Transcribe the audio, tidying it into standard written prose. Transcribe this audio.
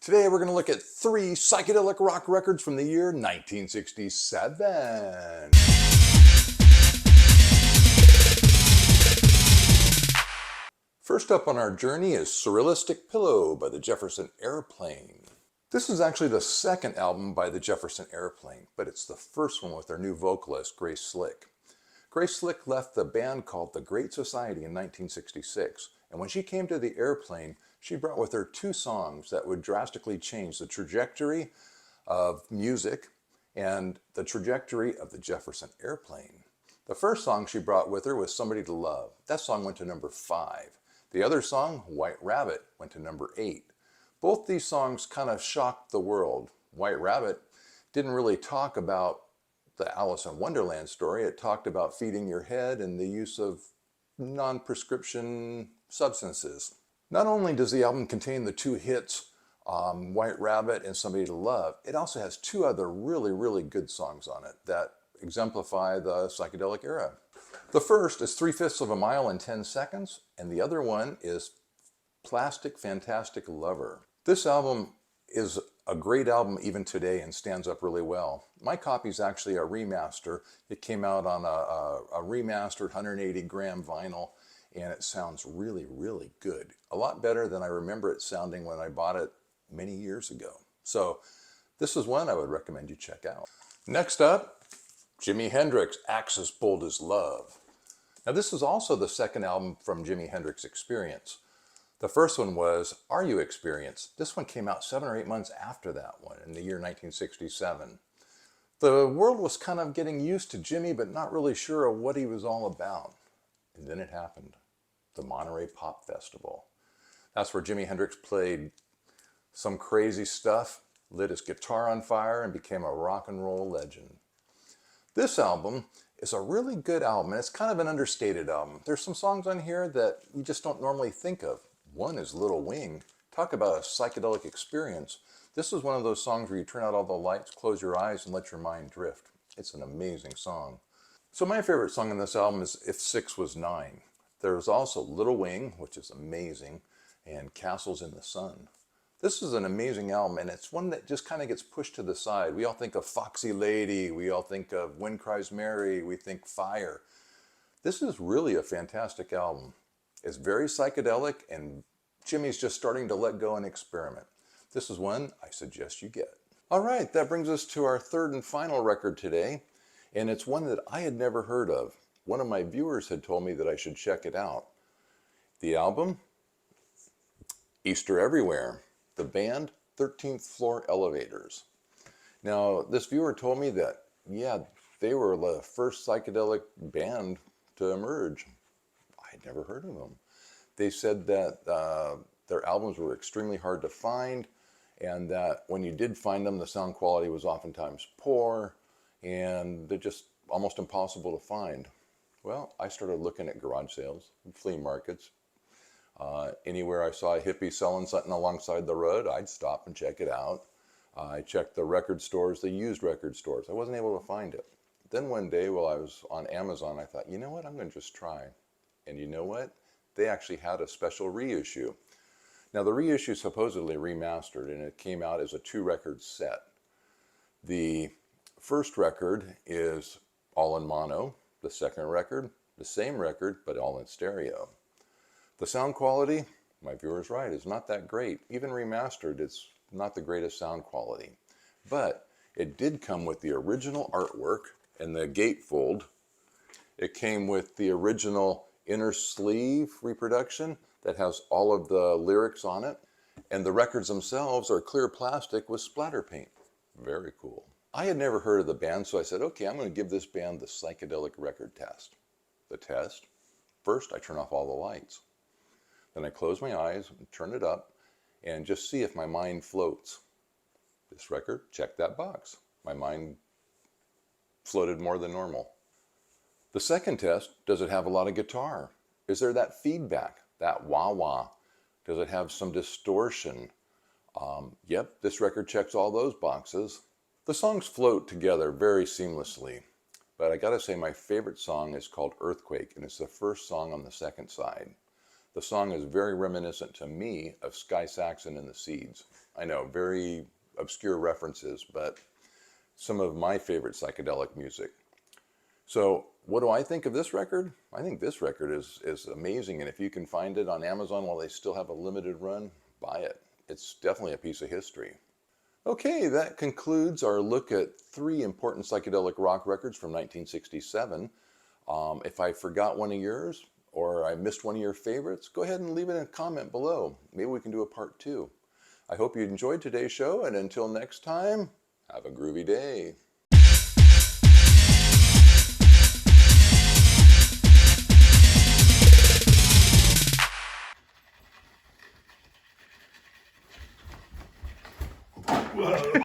Today we're going to look at 3 psychedelic rock records from the year 1967. First up on our journey is Surrealistic Pillow by the Jefferson Airplane. This is actually the second album by the Jefferson Airplane, but it's the first one with their new vocalist, Grace Slick. Grace Slick left the band called The Great Society in 1966, and when she came to the Airplane, she brought with her 2 songs that would drastically change the trajectory of music and the trajectory of the Jefferson Airplane. The first song she brought with her was Somebody to Love. That song went to number 5. The other song, White Rabbit, went to number 8. Both these songs kind of shocked the world. White Rabbit didn't really talk about the Alice in Wonderland story. It talked about feeding your head and the use of non-prescription substances. Not only does the album contain the 2 hits, White Rabbit and Somebody to Love, it also has 2 other really good songs on it that exemplify the psychedelic era. The first is 3/5 of a Mile in 10 Seconds, and the other one is Plastic Fantastic Lover. This album is a great album even today and stands up really well. My copy is actually a remaster. It came out on a remastered 180 gram vinyl, and it sounds really good. A lot better than I remember it sounding when I bought it many years ago. So this is one I would recommend you check out. Next up, Jimi Hendrix, Axis Bold as Love. Now this is also the second album from Jimi Hendrix Experience. The first one was Are You Experience? This one came out 7 or 8 months after that one in the year 1967. The world was kind of getting used to Jimi, but not really sure of what he was all about. And then it happened. The Monterey Pop Festival. That's where Jimi Hendrix played some crazy stuff, lit his guitar on fire, and became a rock and roll legend. This album is a really good album, and it's kind of an understated album. There's some songs on here that you just don't normally think of. One is Little Wing. Talk about a psychedelic experience. This is one of those songs where you turn out all the lights, close your eyes, and let your mind drift. It's an amazing song. So my favorite song on this album is If 6 Was 9. There's also Little Wing, which is amazing, and Castles in the Sun. This is an amazing album, and it's one that just kind of gets pushed to the side. We all think of Foxy Lady, we all think of Wind Cries Mary, we think Fire. This is really a fantastic album. It's very psychedelic, and Jimi's just starting to let go and experiment. This is one I suggest you get. All right, that brings us to our third and final record today, and it's one that I had never heard of. One of my viewers had told me that I should check it out. The album, Easter Everywhere. The band, 13th Floor Elevators. Now, this viewer told me that, yeah, they were the first psychedelic band to emerge. I'd never heard of them. They said that their albums were extremely hard to find, and that when you did find them, the sound quality was oftentimes poor, and they're just almost impossible to find. Well, I started looking at garage sales, flea markets. Anywhere I saw a hippie selling something alongside the road, I'd stop and check it out. I checked the record stores, the used record stores. I wasn't able to find it. Then one day while I was on Amazon, I thought, you know what, I'm going to just try. And you know what? They actually had a special reissue. Now the reissue is supposedly remastered, and it came out as a 2-record set. The first record is all in mono. The second record, the same record, but all in stereo. The sound quality, my viewer's right, is not that great. Even remastered, it's not the greatest sound quality. But it did come with the original artwork and the gatefold. It came with the original inner sleeve reproduction that has all of the lyrics on it. And the records themselves are clear plastic with splatter paint. Very cool. I had never heard of the band, so I said, okay, I'm going to give this band the psychedelic record test. The test? First, I turn off all the lights. Then I close my eyes, turn it up, and just see if my mind floats. This record, check that box. My mind floated more than normal. The second test, does it have a lot of guitar? Is there that feedback, that wah-wah? Does it have some distortion? Yep, this record checks all those boxes. The songs float together very seamlessly, but I gotta say my favorite song is called Earthquake, and it's the first song on the second side. The song is very reminiscent to me of Sky Saxon and the Seeds. I know, very obscure references, but some of my favorite psychedelic music. So what do I think of this record? I think this record is amazing, and if you can find it on Amazon while they still have a limited run, buy it. It's definitely a piece of history. Okay, that concludes our look at 3 important psychedelic rock records from 1967. If I forgot one of yours, or I missed one of your favorites, go ahead and leave it in a comment below. Maybe we can do a part 2. I hope you enjoyed today's show, and until next time, have a groovy day.